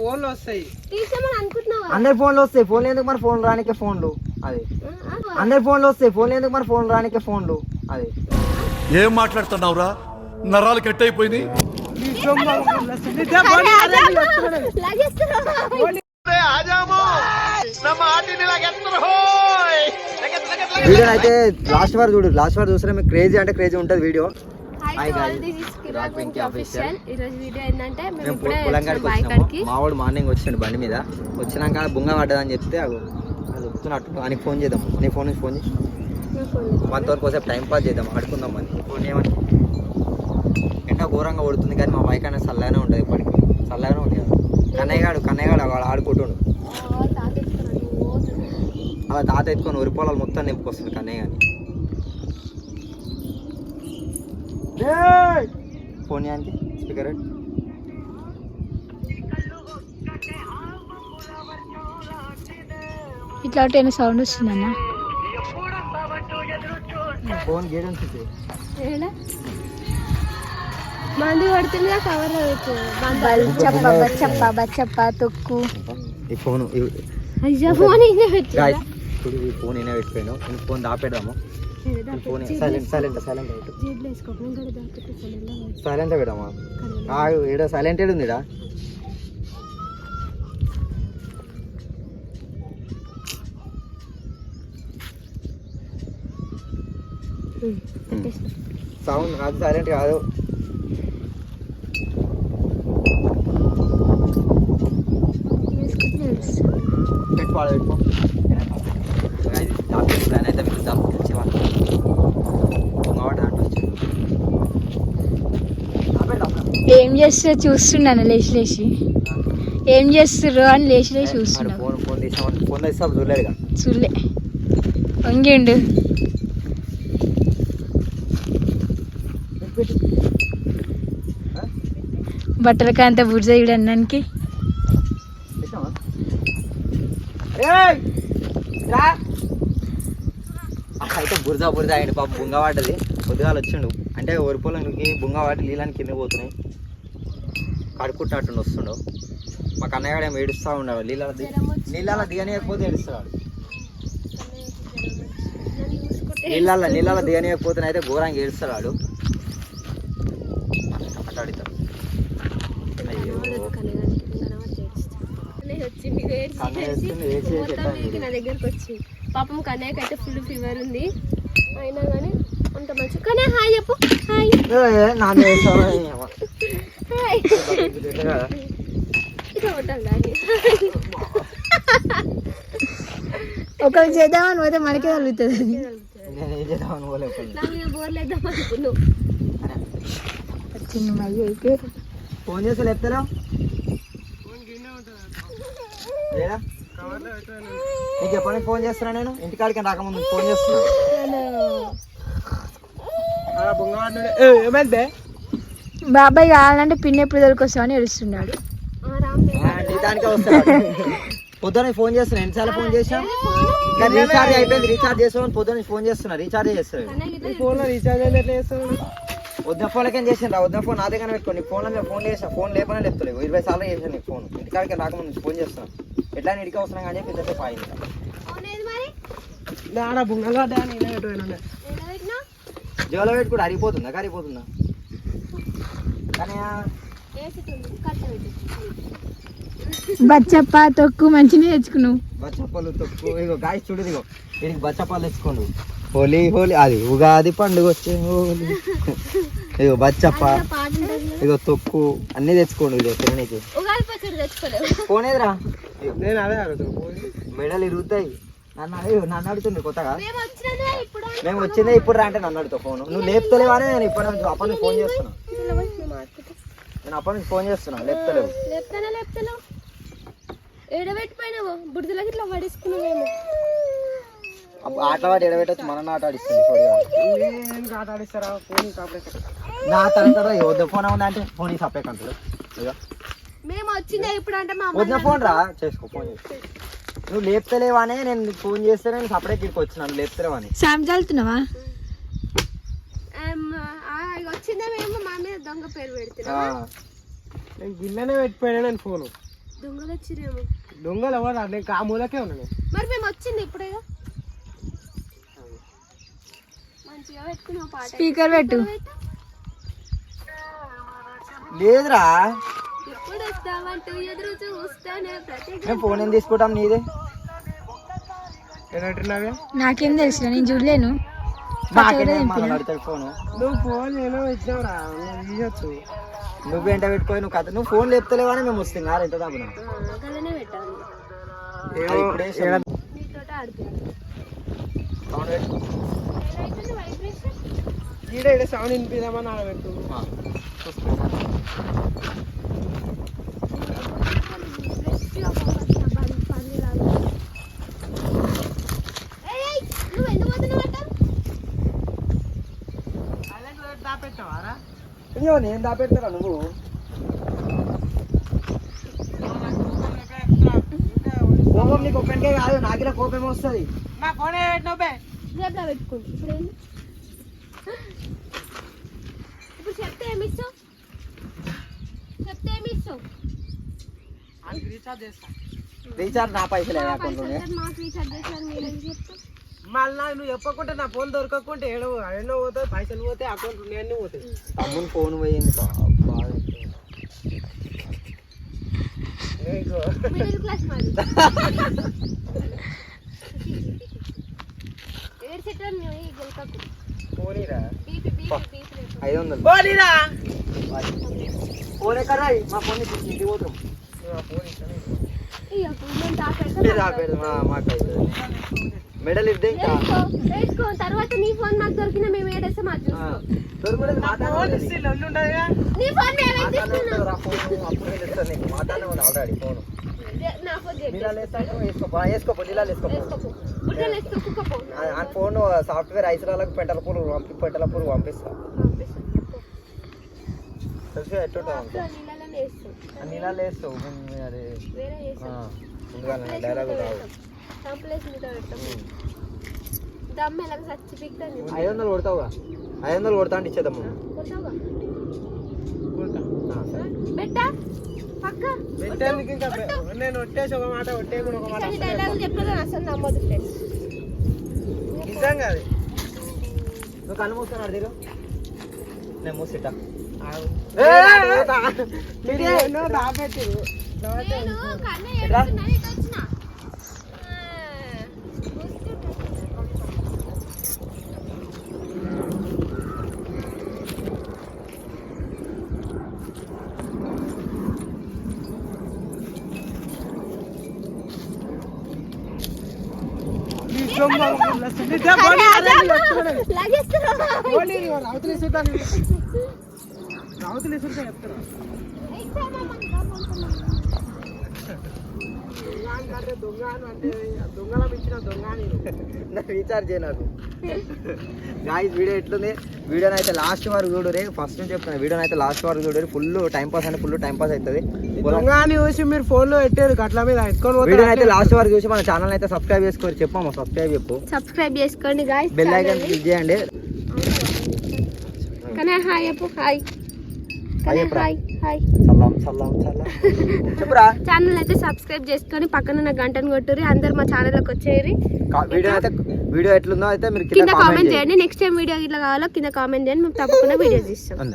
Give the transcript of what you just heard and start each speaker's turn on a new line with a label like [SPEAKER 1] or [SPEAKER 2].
[SPEAKER 1] ఫోన్లు వస్తాయి.
[SPEAKER 2] అందరి ఫోన్లు వస్తాయి. ఫోన్లు ఎందుకు మరి? ఫోన్ రానికే ఫోన్లు. అది అందరి ఫోన్లు వస్తాయి. ఫోన్లు ఎందుకు మరి? ఫోన్ రానికే ఫోన్లు. అది
[SPEAKER 3] ఏం మాట్లాడుతున్నావురా? నరాలు కట్ అయిపోయింది.
[SPEAKER 2] వీడియో అయితే లాస్ట్ వారు చూడు. లాస్ట్ వారు చూస్తే మీకు క్రేజీ అంటే క్రేజీ ఉంటుంది వీడియో. మావాడు మార్నింగ్ వచ్చిండు బండి మీద. వచ్చినాక బుంగ పడ్డదని చెప్తే అది వస్తున్నట్టు అని ఫోన్ చేద్దాం. నీ ఫోన్ నుంచి ఫోన్ చేసి మనతో కోసేపు టైం పాస్ చేద్దాం, ఆడుకుందాం అని ఫోన్ చేయమని. ఎండ ఘోరంగా కొడుతుంది కానీ మా బైక్ అనేది చల్లగానే ఉంటుంది. ఇప్పటికి చల్లగానే ఉంది కదా. కన్నయ్యగాడు వాడు ఆడుకుంటుండు. అలా తాత ఎత్తుకొని వరి పొలాలు మొత్తం నింపుకొస్తుంది కన్నయ్య కానీ. ఫోన్ చేయడానికి స్పీకర్
[SPEAKER 4] ఇట్లా సౌండ్ వస్తుందన్న.
[SPEAKER 2] ఫోన్ గేడెన్స్
[SPEAKER 4] మందు పడుతుంది కవర్ బచ్చప్ప తొక్కు.
[SPEAKER 2] ఈ ఫోన్
[SPEAKER 4] ఫోన్
[SPEAKER 2] ఇప్పుడు ఈ ఫోన్ అయినా పెట్టిపోయాను. ఫోన్ దాపేద్దాము. ఫోన్ సైలెంట్ పెడదామా? ఏడో సైలెంట్ ఏడు ఉందిడా. సౌండ్ కాదు, సైలెంట్ కాదు. పెట్టుకో.
[SPEAKER 4] ఏం చేస్తా చూస్తున్నాను. లేచి ఏం చేస్తుర్రు అని లేచి చూస్తున్నా. చూడలే వంగిండు. బట్టలకి అంత బుర్జ ఇడు అన్నానికి.
[SPEAKER 2] అయితే బురద అయ్యండి పాప. బుంగ వాటది పొద్దుగాల వచ్చిండు. అంటే వరిపోలంకి బుంగ వాటి నీళ్ళని కింద పోతున్నాయి. కడుక్కుంటున్నట్టు వస్తుండవు. మా కన్నయ్య ఏమో ఏడుస్తూ ఉండవు. నీళ్ళ దిగనియకపోతే ఏడుస్తున్నాడు. నీళ్ళ దిగనియకపోతే అయితే ఘోరంగా ఏడుస్తాడు. అట్లాడుతాడు.
[SPEAKER 4] నా దగ్గరకు వచ్చి పాపం కన్నయ్యకి అయితే ఫుల్ ఫీవర్ ఉంది. అయినా కానీ అంత మంచి. కన్నయ్య హాయ్ చెప్పు. హాయ్ ఒకరికి చేద్దామని పోతే మనకే కలుగుతుంది. బోర్లేద్దాం అనుకున్నావు. అయితే
[SPEAKER 2] ఫోన్ చేసి లేపుతారా? నీకు ఎప్పటికి ఫోన్ చేస్తున్నా? నేను ఇంటికాడికి రాకముందు ఫోన్ చేస్తున్నా.
[SPEAKER 4] బాబాయ్ కావాలంటే పిన్ ఎప్పుడు దొరికొస్తామని ఏడుస్తున్నాడు.
[SPEAKER 2] దానికే వస్తాడు. పొద్దున ఫోన్ చేస్తున్నా. ఎన్నిసార్లు ఫోన్ చేసా? రీఛార్జ్ అయిపోయింది. రీఛార్జ్ చేస్తామని పొద్దున ఫోన్ చేస్తున్నా. రీఛార్జ్ చేస్తాడు. వద్ద ఫోన్లకేం చేసిండ్రా? వద్ద ఫోన్ నా దగ్గర పెట్టుకో. నీకు ఫోన్లో ఫోన్ చేసా. ఫోన్ లేపనే లేపుతలేవు. 20 సార్లు చేసాను నీకు ఫోన్. ఇంటికాడికి రాకముందు ఫోన్ చేస్తున్నాను. ఎట్లా ఇంటికి వస్తున్నాం కానీ చెప్పి ఇంతసేపు అయింది. జోలో పెట్టుకుంటే అరిగిపోతుందా? కరిగిపోతుందా? కానీ
[SPEAKER 4] బచ్చప్ప తొక్కు మంచిగా తెచ్చుకున్నావు.
[SPEAKER 2] బచ్చప్పలు తొక్కు. ఇగో గాయ చూడు. ఇగో వీడికి బచ్చప్పాలు తెచ్చుకోండు. హోలీ అది ఉగాది పండుగ వచ్చే హోలీ. ఇగో బచ్చప్ప, ఇగో తొక్కు అన్ని తెచ్చుకోండు. ఇదో తిననీకి ఫోన్ ఏదిరా? నేను అదే మెడలు ఇరుగుతాయి. నన్ను అడుగుతుంది కొత్తగా. మేము వచ్చిందే ఇప్పుడు రా అంటే నన్ను అడుగుతావు ఫోన్. నువ్వు లేపుతలేవానే. నేను ఇప్పటి నుంచి అప్పటి నుంచి ఫోన్ చేస్తున్నా. నేను అప్పటి నుంచి ఫోన్ చేస్తున్నా. లేపుతలేవు. ఆటల వాటి ఎడబెట్టచ్చు. మన ఆట ఆడిస్తుంది. నా తర్వాత వద్ద ఫోన్ ఉందంటే ఫోన్ సపరేట్ అంటారు. వద్ద ఫోన్ రా చేసుకో. ఫోన్ చేసుకో. నువ్వు లేపుతలేవానే. నేను ఫోన్ చేస్తే నేను సపరేట్ ఇక్కడికి వచ్చినాను. లేపుతలేవని
[SPEAKER 4] చల్తున్నావా?
[SPEAKER 1] గిన్నెనే పెట్టిపోయినా నేను ఫోన్.
[SPEAKER 4] దొంగలు వచ్చిరేమో.
[SPEAKER 1] దొంగలు ఎవరు నేను ఆ మూలకే ఉన్నాను.
[SPEAKER 4] మరి మేము వచ్చింది ఇప్పుడే మంచిగా పెట్టుకున్నావు పాట.
[SPEAKER 5] స్పీకర్ పెట్టు.
[SPEAKER 2] లేదురా
[SPEAKER 4] ఎప్పుడు వస్తావంటూ ఎదురు చూస్తానే ప్రతి
[SPEAKER 2] మేము ఫోన్ ఏం తీసుకుంటాం నీదే.
[SPEAKER 1] ఏమంటున్నావే?
[SPEAKER 5] నాకేం తెలుసు, నేను చూడలేను.
[SPEAKER 2] అడుగుతాడు ఫోన్.
[SPEAKER 1] నువ్వు ఫోన్ నేను ఇచ్చినావురా, నేను తీయొచ్చు.
[SPEAKER 2] నువ్వేంట పెట్టుకోయి నువ్వు కథ నువ్వు ఫోన్ లేపుతలేవా అని మేము వస్తాం కాదు ఎంత దాబున
[SPEAKER 4] గలనే పెట్టాలి. నీతో ఆడుతున్నాను.
[SPEAKER 1] ఈడ సౌండ్ వినిపిద్దామని ఆడబెట్టు. దాపెట్టావారా?
[SPEAKER 2] అయ్యో నేను దాపెడతారా నువ్వు? కోపం నీకు ఒక్కడికే కాదు, నాకిలా కోపం వస్తుంది.
[SPEAKER 1] నా ఫోన్ పెట్టినావు బే.
[SPEAKER 4] రేపు పెట్టుకుంటు. ఇప్పుడు చెప్తే ఏమి ఇస్తావు? చెప్తే ఏమి ఇస్తావు?
[SPEAKER 1] రీఛార్జ్ చేస్తా.
[SPEAKER 2] రీఛార్జ్ నా పైసలే అకౌంట్లోనే.
[SPEAKER 4] మాకు రీఛార్జ్ చేస్తాను నేను చెప్తా.
[SPEAKER 1] మళ్ళీ నువ్వు చెప్పకుంటే నా ఫోన్ దొరకకుంటే ఎన్నో పోతాయి, పైసలు పోతాయి, అకౌంట్ అన్నీ పోతాయి.
[SPEAKER 2] తమ్ముని ఫోన్ పోయింది బాగా.
[SPEAKER 4] మిడిల్ క్లాస్ మరి. ఏడు సెటర్ గెలకకు.
[SPEAKER 1] పోనీరా.
[SPEAKER 4] బీపీ బీపీ బీపీ
[SPEAKER 2] 500
[SPEAKER 1] పోనీరా.
[SPEAKER 2] ఫోన్ ఎక్కడ మా ఫోన్ ఇంటికి పోతాం.
[SPEAKER 4] ఇయ్య నేను దాపెడతా.
[SPEAKER 2] మెడల్ ఇద్దే ఇంకా
[SPEAKER 4] వేసుకో. తర్వాత నీ ఫోన్ నాకు దొరికిన మేము ఏడేస్తే మా చూసుకో.
[SPEAKER 2] దొరకలేదు
[SPEAKER 1] ఫోన్ ఇస్తే లొల్లి ఉండదుగా.
[SPEAKER 4] నీ ఫోన్ మేమే తీసుకున్నాం.
[SPEAKER 2] ఆల్రెడీ ఫోన్
[SPEAKER 4] నా ఫోన్ చేయి.
[SPEAKER 2] నీళ్ళు వేసుకోపో వేసుకోపో నీళ్ళు వేసుకోపో.
[SPEAKER 4] వేసుకోపో. బుట్టలు వేసుకోకపో.
[SPEAKER 2] ఆ ఫోన్ సాఫ్ట్వేర్ ఐసరాలకు పెంటల పూలు పంపిస్తా. తెలిసి ఎట్టుంటాం
[SPEAKER 4] నీళ్ళలో వేస్తాం.
[SPEAKER 2] నీళ్ళు వేస్తావు అదే
[SPEAKER 4] వేరే వేస్తాం.
[SPEAKER 2] ముందుగా డైలాగ్ రావు.
[SPEAKER 4] కంప్లైంట్ మీద పెడతాం. దమ్ ఎలాగ సచ్చి పిక్తాను.
[SPEAKER 2] 500 కొడతావుగా? 500 కొడతా అంటే ఇచ్చేద్దాము.
[SPEAKER 4] కొడతావుగా?
[SPEAKER 2] సరే
[SPEAKER 4] బెట్టా పక్క
[SPEAKER 1] పెట్టేందుకు ఇంకా నేను ఒట్టేసి ఒక మాట ఒట్టేయకుండా ఒక మాట.
[SPEAKER 4] డైలాగులు చెప్పినా అసలు నమ్మదు ఫ్రెండ్స్.
[SPEAKER 1] నిజంగా అది.
[SPEAKER 2] నువ్వు కళ్ళు మూస్తున్నాడు తీరు నేను మూసిట్టా.
[SPEAKER 1] ఎన్నో దాపెట్టి
[SPEAKER 4] నేను కన్ను ఏడుస్తున్నా ఇటు వచ్చిన.
[SPEAKER 2] రీఛార్జ్ చేయను గాయస్. వీడియో ఎట్లుంది? వీడియోని అయితే లాస్ట్ వరకు చూడరే. ఫస్ట్ నుంచి చెప్తాను, వీడియోని అయితే లాస్ట్ వరకు చూడరు. ఫుల్ టైం పాస్ అంటే ఫుల్ టైం పాస్ అవుతుంది.
[SPEAKER 1] చూసి మీరు ఫోన్ లో పెట్టారు అట్లా మీద
[SPEAKER 2] వీడియోని అయితే లాస్ట్ వరకు చూసి మన ఛానల్ అయితే సబ్స్క్రైబ్ చేసుకోరు. చెప్పమ్మా సబ్స్క్రైబ్ చెప్పు.
[SPEAKER 4] సబ్స్క్రైబ్ చేసుకోండి గాయ్స్.
[SPEAKER 2] బెల్ ఐకాన్ క్లిక్ చేయండి.
[SPEAKER 4] కానీ హాయ్ చెప్పు. Hi hi hi.
[SPEAKER 2] సలాం సలాం సలాం చెప్పురా.
[SPEAKER 4] ఛానల్ అయితే సబ్స్క్రైబ్ చేసుకొని పక్కన ఉన్న గంటను కొట్టుర్రి. అందరు మా ఛానల్లోకి వచ్చేయరి.
[SPEAKER 2] వీడియో ఎట్లుందో అయితే మీరు
[SPEAKER 4] కింద కామెంట్ చేయండి. నెక్స్ట్ టైం వీడియో ఇట్లా కావాలో కింద కామెంట్ చేయండి. మేము తప్పకుండా వీడియో తీస్తాం.